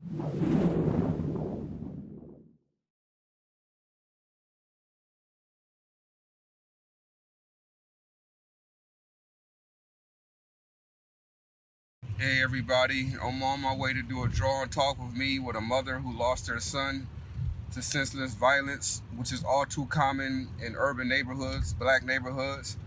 Hey everybody, I'm on my way to do a draw and talk with me with a mother who lost her son to senseless violence, which is all too common in urban neighborhoods, black neighborhoods.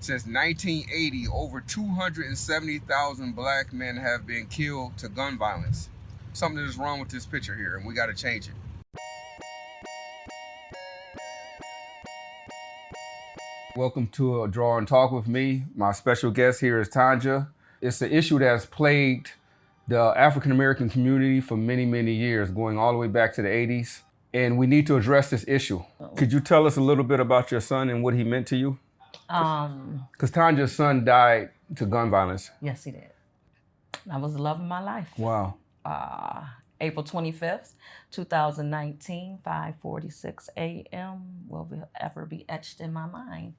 Since 1980, over 270,000 black men have been killed to gun violence. Something is wrong with this picture here, and we gotta change it. Welcome to a draw and talk with me. My special guest here is Tanja. It's an issue that's plagued the African American community for many, many years, going all the way back to the 80s. And we need to address this issue. Could you tell us a little bit about your son and what he meant to you? Because Tanja's son died to gun violence. Yes, he did. That was the love of my life. Wow. April 25th, 2019, 5:46 a.m. will ever be etched in my mind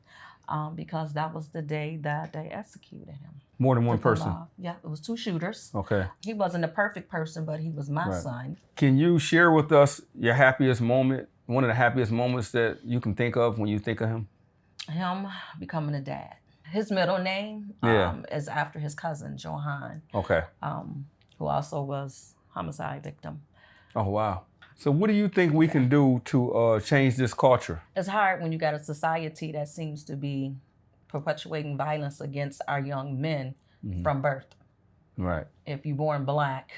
because that was the day that they executed him. More than one person? Yeah, it was two shooters. Okay. He wasn't a perfect person, but he was my son. Can you share with us your happiest moment, one of the happiest moments that you can think of when you think of him? Him becoming a dad. His middle name is after his cousin, Johan. Okay. Who also was homicide victim. Oh, wow. So what do you think we can do to change this culture? It's hard when you got a society that seems to be perpetuating violence against our young men from birth. Right. If you're born black,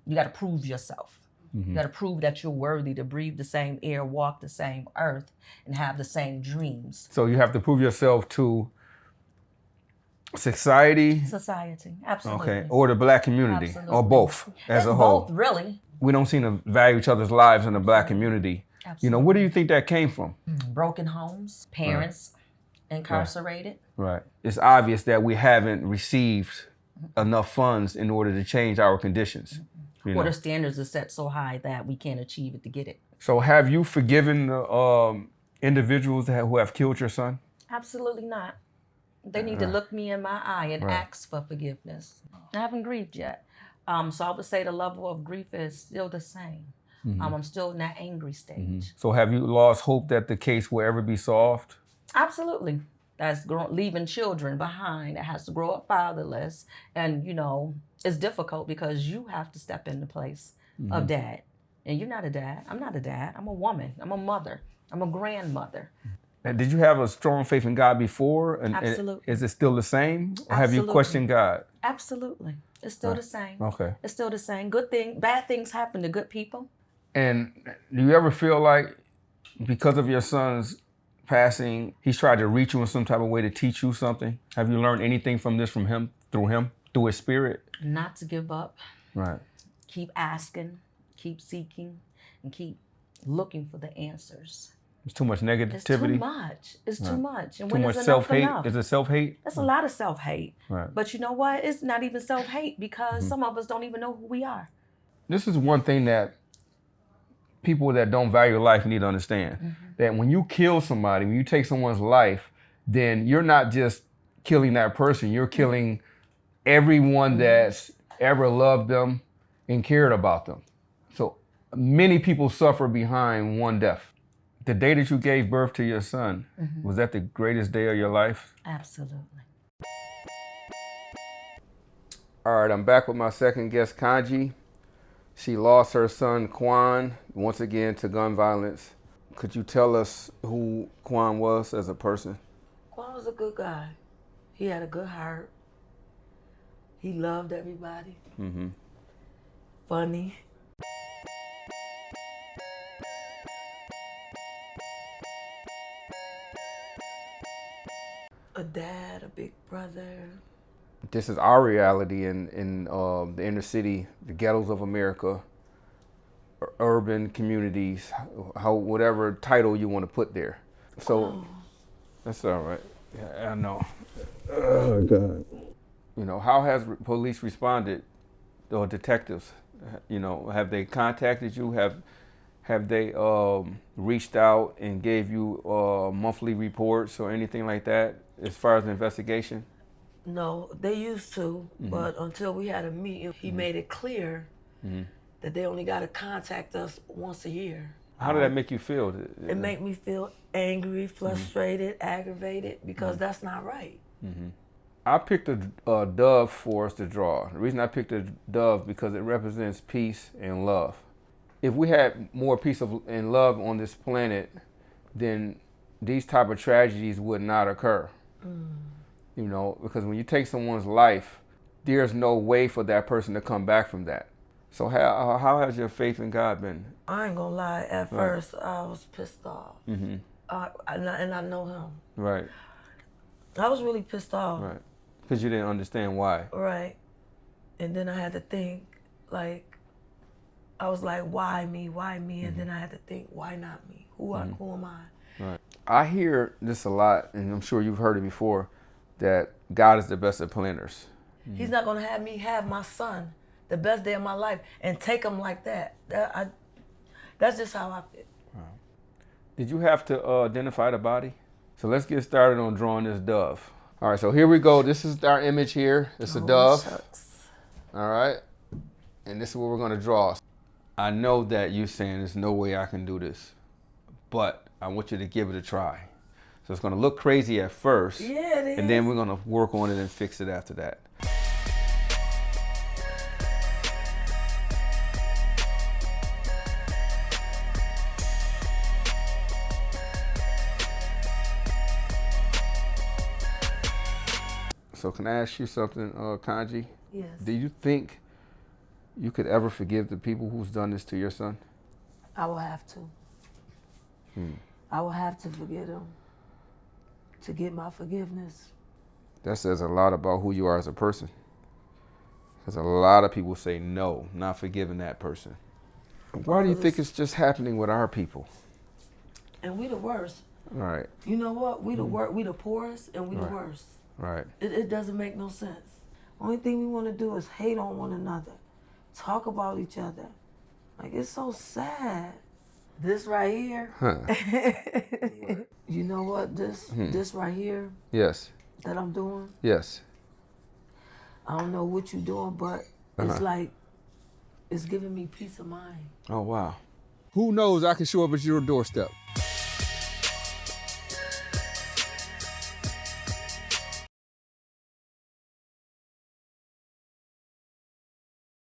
you got to prove yourself. You got to prove that you're worthy to breathe the same air, walk the same earth, and have the same dreams. So you have to prove yourself to society? Society, absolutely. Okay, or the black community, Absolutely. or both as a whole? Both, really. We don't seem to value each other's lives in the black community. Absolutely. You know, where do you think that came from? Broken homes, parents incarcerated. Right. It's obvious that we haven't received enough funds in order to change our conditions. Or the standards are set so high that we can't achieve it to get it. So have you forgiven the individuals who have killed your son? Absolutely not. They need to look me in my eye and ask for forgiveness. I haven't grieved yet. So I would say the level of grief is still the same. I'm still in that angry stage. So have you lost hope that the case will ever be solved? Absolutely. That's leaving children behind that has to grow up fatherless. And, you know, it's difficult because you have to step in the place of dad. And you're not a dad. I'm not a dad. I'm a woman. I'm a mother. I'm a grandmother. And did you have a strong faith in God before? And Absolutely. Is it still the same? Or have you questioned God? Absolutely. It's still the same. Okay. It's still the same. Bad things happen to good people. And do you ever feel like because of your son's passing, he's tried to reach you in some type of way to teach you something? Have you learned anything from this from him, through his spirit? Not to give up. Right. Keep asking, keep seeking, and keep looking for the answers. There's too much negativity. It's too much. It's too much. And Too when much is self-hate. enough? Is it self-hate? That's a lot of self-hate. Right. But you know what? It's not even self-hate because some of us don't even know who we are. This is one thing that people that don't value life need to understand. That when you kill somebody, when you take someone's life, then you're not just killing that person, you're killing everyone that's ever loved them and cared about them. So many people suffer behind one death. The day that you gave birth to your son, was that the greatest day of your life? Absolutely. All right, I'm back with my second guest, Kanji. She lost her son, Quan, once again to gun violence. Could you tell us who Quan was as a person? Quan was a good guy. He had a good heart. He loved everybody. Funny. A dad, a big brother. This is our reality in the inner city, the ghettos of America, urban communities, whatever title you want to put there. So that's all right. Yeah, I know. Oh God. You know, how has police responded, or detectives? You know, have they contacted you? Have they reached out and gave you monthly reports or anything like that as far as the investigation? No, they used to, but until we had a meeting, he made it clear that they only got to contact us once a year. How did that make you feel? It made me feel angry, frustrated, aggravated, because that's not right. I picked a dove for us to draw. The reason I picked a dove because it represents peace and love. If we had more peace and love on this planet, then these type of tragedies would not occur. You know, because when you take someone's life, there's no way for that person to come back from that. So how has your faith in God been? I ain't gonna lie. At first, I was pissed off, and I know him. Right. I was really pissed off. Right. Because you didn't understand why. Right. And then I had to think, like, I was like, why me? Why me? And then I had to think, why not me? Who am I? Right. I hear this a lot, and I'm sure you've heard it before, that God is the best at planners. He's not gonna have me have my son the best day of my life and take him like that. That's just how I feel. Wow. Did you have to identify the body? So let's get started on drawing this dove. All right, so here we go. This is our image here. It's a dove. Shucks. All right. And this is what we're gonna draw. I know that you're saying there's no way I can do this, but I want you to give it a try. So it's gonna look crazy at first. Yeah, it is. And then we're gonna work on it and fix it after that. So can I ask you something, Kanji? Yes. Do you think you could ever forgive the people who's done this to your son? I will have to. I will have to forgive them to get my forgiveness. That says a lot about who you are as a person. Because a lot of people say no, not forgiving that person. Why do you think it's just happening with our people? And we the worst. Right. You know what? We the poorest and we the worst. Right. It doesn't make no sense. Only thing we want to do is hate on one another, talk about each other. Like, it's so sad. This right here. You know what? This right here Yes. that I'm doing. Yes. I don't know what you're doing, but it's like it's giving me peace of mind. Oh, wow. Who knows I can show up at your doorstep?